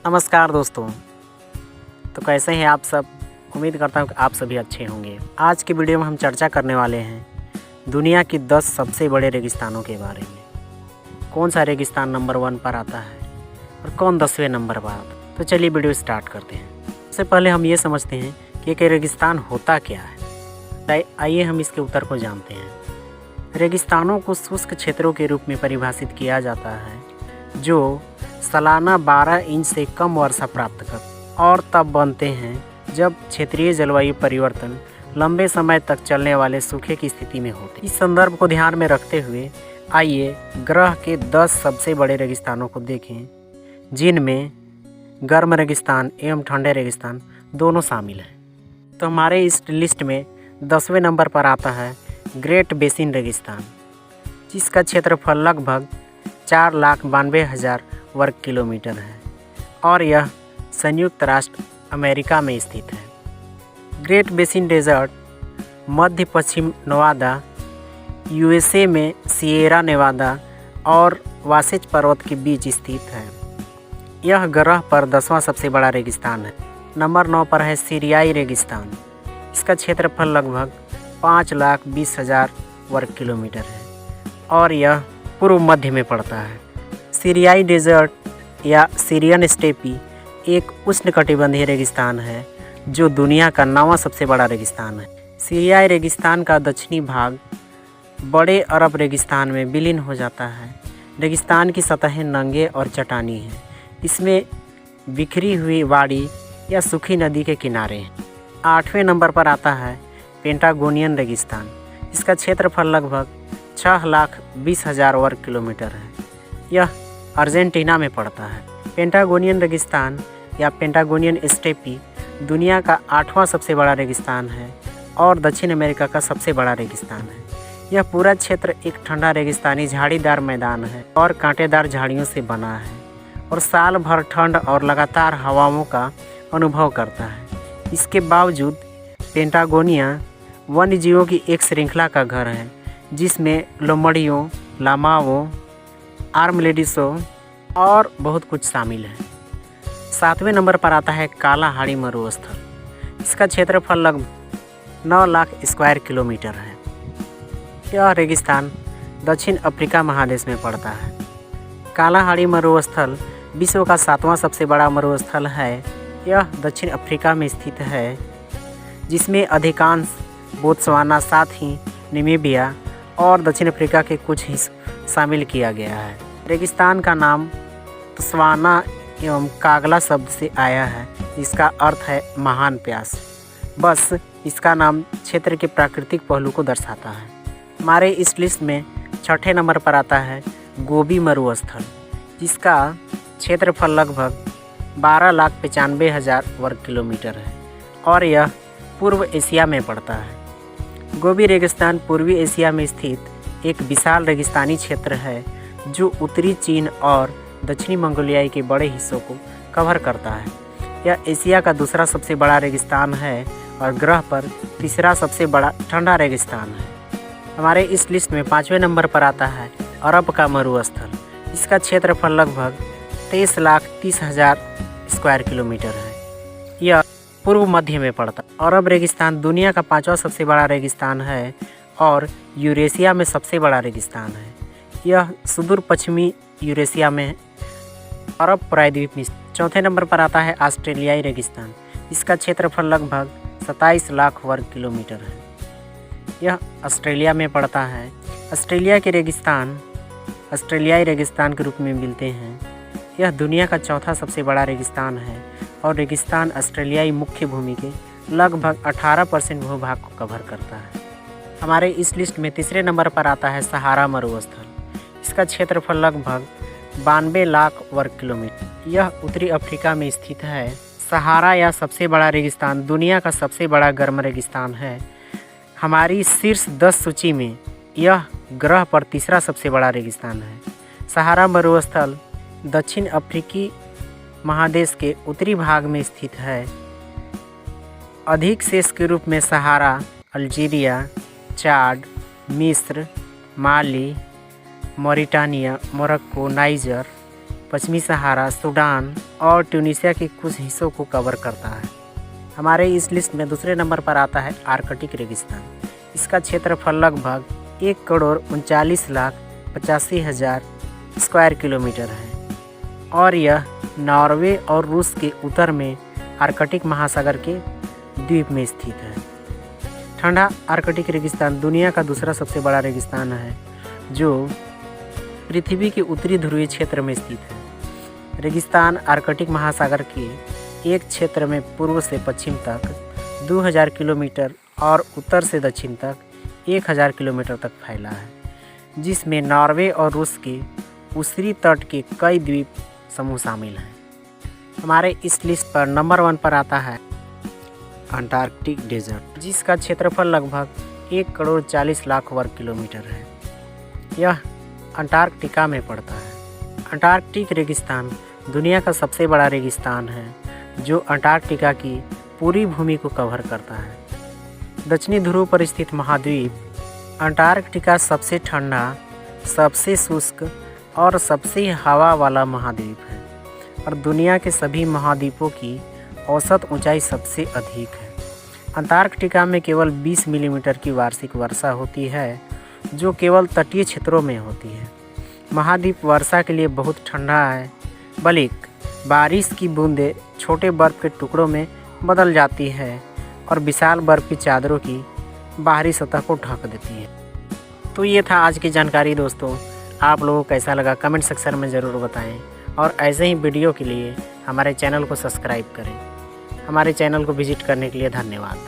नमस्कार दोस्तों। तो कैसे हैं आप सब। उम्मीद करता हूँ कि आप सभी अच्छे होंगे। आज की वीडियो में हम चर्चा करने वाले हैं दुनिया की 10 सबसे बड़े रेगिस्तानों के बारे में। कौन सा रेगिस्तान नंबर 1 पर आता है और कौन 10वें नंबर पर आता है। तो चलिए वीडियो स्टार्ट करते हैं। सबसे पहले हम ये समझते हैं कि एक रेगिस्तान होता क्या है। आइए हम इसके उत्तर को जानते हैं। रेगिस्तानों को शुष्क क्षेत्रों के रूप में परिभाषित किया जाता है जो सालाना 12 इंच से कम वर्षा प्राप्त कर और तब बनते हैं जब क्षेत्रीय जलवायु परिवर्तन लंबे समय तक चलने वाले सूखे की स्थिति में होते। इस संदर्भ को ध्यान में रखते हुए आइए ग्रह के 10 सबसे बड़े रेगिस्तानों को देखें, जिनमें गर्म रेगिस्तान एवं ठंडे रेगिस्तान दोनों शामिल हैं। तो हमारे इस लिस्ट में 10वें नंबर पर आता है ग्रेट बेसिन रेगिस्तान, जिसका क्षेत्रफल लगभग 4,92,000 वर्ग किलोमीटर है और यह संयुक्त राष्ट्र अमेरिका में स्थित है। ग्रेट बेसिन डेजर्ट मध्य पश्चिम नवादा, यूएसए में सिएरा नेवादा और वासेज पर्वत के बीच स्थित है। यह ग्रह पर 10वां सबसे बड़ा रेगिस्तान है। नंबर 9 पर है सीरियाई रेगिस्तान। इसका क्षेत्रफल लगभग 5,20,000 वर्ग किलोमीटर है और यह पूर्व मध्य में पड़ता है। सीरियाई डेजर्ट या सीरियन स्टेपी एक उष्णकटिबंधीय रेगिस्तान है जो दुनिया का 9वां सबसे बड़ा रेगिस्तान है। सीरियाई रेगिस्तान का दक्षिणी भाग बड़े अरब रेगिस्तान में विलीन हो जाता है। रेगिस्तान की सतहें नंगे और चट्टानी हैं। इसमें बिखरी हुई वाड़ी या सूखी नदी के किनारे हैं। 8वें नंबर पर आता है पेंटागोनियन रेगिस्तान। इसका क्षेत्रफल लगभग 6,20,000 वर्ग किलोमीटर है। यह अर्जेंटीना में पड़ता है। पेंटागोनियन रेगिस्तान या पेंटागोनियन स्टेपी दुनिया का 8वां सबसे बड़ा रेगिस्तान है और दक्षिण अमेरिका का सबसे बड़ा रेगिस्तान है। यह पूरा क्षेत्र एक ठंडा रेगिस्तानी झाड़ीदार मैदान है और कांटेदार झाड़ियों से बना है और साल भर ठंड और लगातार हवाओं का अनुभव करता है। इसके बावजूद पेंटागोनिया वन्यजीवों की एक श्रृंखला का घर है, जिसमें लोमड़ियों, लामाओं, आर्मलेडिसों और बहुत कुछ शामिल है। 7वें नंबर पर आता है कालाहाड़ी मरुस्थल। इसका क्षेत्रफल लगभग 9 लाख स्क्वायर किलोमीटर है। यह रेगिस्तान दक्षिण अफ्रीका महादेश में पड़ता है। कालाहाड़ी मरुस्थल विश्व का 7वां सबसे बड़ा मरुस्थल है। यह दक्षिण अफ्रीका में स्थित है, जिसमें अधिकांश बोत्सवाना, साथ ही नामीबिया और दक्षिण अफ्रीका के कुछ हिस्से शामिल किया गया है। रेगिस्तान का नाम तस्वाना एवं कागला शब्द से आया है, जिसका अर्थ है महान प्यास। बस इसका नाम क्षेत्र के प्राकृतिक पहलू को दर्शाता है। हमारे इस लिस्ट में 6ठे नंबर पर आता है गोबी मरुस्थल, जिसका क्षेत्रफल लगभग 12,95,000 वर्ग किलोमीटर है और यह पूर्व एशिया में पड़ता है। गोबी रेगिस्तान पूर्वी एशिया में स्थित एक विशाल रेगिस्तानी क्षेत्र है जो उत्तरी चीन और दक्षिणी मंगोलिया के बड़े हिस्सों को कवर करता है। यह एशिया का दूसरा सबसे बड़ा रेगिस्तान है और ग्रह पर तीसरा सबसे बड़ा ठंडा रेगिस्तान है। हमारे इस लिस्ट में 5वें नंबर पर आता है अरब का मरुस्थल। इसका क्षेत्रफल लगभग 23,30,000 स्क्वायर किलोमीटर है। यह पूर्व मध्य में पड़ता है। अरब रेगिस्तान दुनिया का 5वां सबसे बड़ा रेगिस्तान है और यूरेशिया में सबसे बड़ा रेगिस्तान है। यह सुदूर पश्चिमी यूरेशिया में अरब प्रायद्वीप में। 4थे नंबर पर आता है ऑस्ट्रेलियाई रेगिस्तान। इसका क्षेत्रफल लगभग 27 लाख वर्ग किलोमीटर है। यह ऑस्ट्रेलिया में पड़ता है। ऑस्ट्रेलियाई रेगिस्तान के रूप में मिलते हैं। यह दुनिया का 4था सबसे बड़ा रेगिस्तान है और रेगिस्तान ऑस्ट्रेलियाई मुख्य भूमि के लगभग 18% भूभाग को कवर करता है। हमारे इस लिस्ट में 3रे नंबर पर आता है सहारा मरुस्थल। इसका क्षेत्रफल लगभग 92 लाख वर्ग किलोमीटर। यह उत्तरी अफ्रीका में स्थित है। सहारा या सबसे बड़ा रेगिस्तान दुनिया का सबसे बड़ा गर्म रेगिस्तान है। हमारी शीर्ष 10 सूची में यह ग्रह पर तीसरा सबसे बड़ा रेगिस्तान है। सहारा मरुस्थल दक्षिण अफ्रीकी महादेश के उत्तरी भाग में स्थित है। अधिक शेष के रूप में सहारा अल्जीरिया, चाड, मिस्र, माली, मॉरिटानिया, मोरक्को, नाइजर, पश्चिमी सहारा, सूडान और ट्यूनीशिया के कुछ हिस्सों को कवर करता है। हमारे इस लिस्ट में दूसरे नंबर पर आता है आर्कटिक रेगिस्तान। इसका क्षेत्रफल लगभग 1,39,85,000 स्क्वायर किलोमीटर है और यह नॉर्वे और रूस के उत्तर में आर्कटिक महासागर के द्वीप में स्थित है। ठंडा आर्कटिक रेगिस्तान दुनिया का दूसरा सबसे बड़ा रेगिस्तान है जो पृथ्वी के उत्तरी ध्रुवीय क्षेत्र में स्थित है। रेगिस्तान आर्कटिक महासागर के एक क्षेत्र में पूर्व से पश्चिम तक 2000 किलोमीटर और उत्तर से दक्षिण तक 1000 किलोमीटर तक फैला है, जिसमें नॉर्वे और रूस के उत्तरी तट के कई द्वीप समूह शामिल हैं। हमारे इस लिस्ट पर नंबर 1 पर आता है अंटार्कटिक डेजर्ट, जिसका क्षेत्रफल लगभग 1,40,00,000 वर्ग किलोमीटर है। यह अंटार्कटिका में पड़ता है। अंटार्कटिक रेगिस्तान दुनिया का सबसे बड़ा रेगिस्तान है जो अंटार्कटिका की पूरी भूमि को कवर करता है। दक्षिणी ध्रुव पर स्थित महाद्वीप अंटार्कटिका सबसे ठंडा, सबसे शुष्क और सबसे हवा वाला महाद्वीप है और दुनिया के सभी महाद्वीपों की औसत ऊंचाई सबसे अधिक है। अंटार्कटिका में केवल 20 मिलीमीटर की वार्षिक वर्षा होती है जो केवल तटीय क्षेत्रों में होती है। महाद्वीप वर्षा के लिए बहुत ठंडा है, बल्कि बारिश की बूंदें छोटे बर्फ़ के टुकड़ों में बदल जाती है और विशाल बर्फ़ की चादरों की बाहरी सतह को ढक देती है। तो ये था आज की जानकारी दोस्तों। आप लोगों को कैसा लगा कमेंट सेक्शन में ज़रूर बताएं और ऐसे ही वीडियो के लिए हमारे चैनल को सब्सक्राइब करें। हमारे चैनल को विजिट करने के लिए धन्यवाद।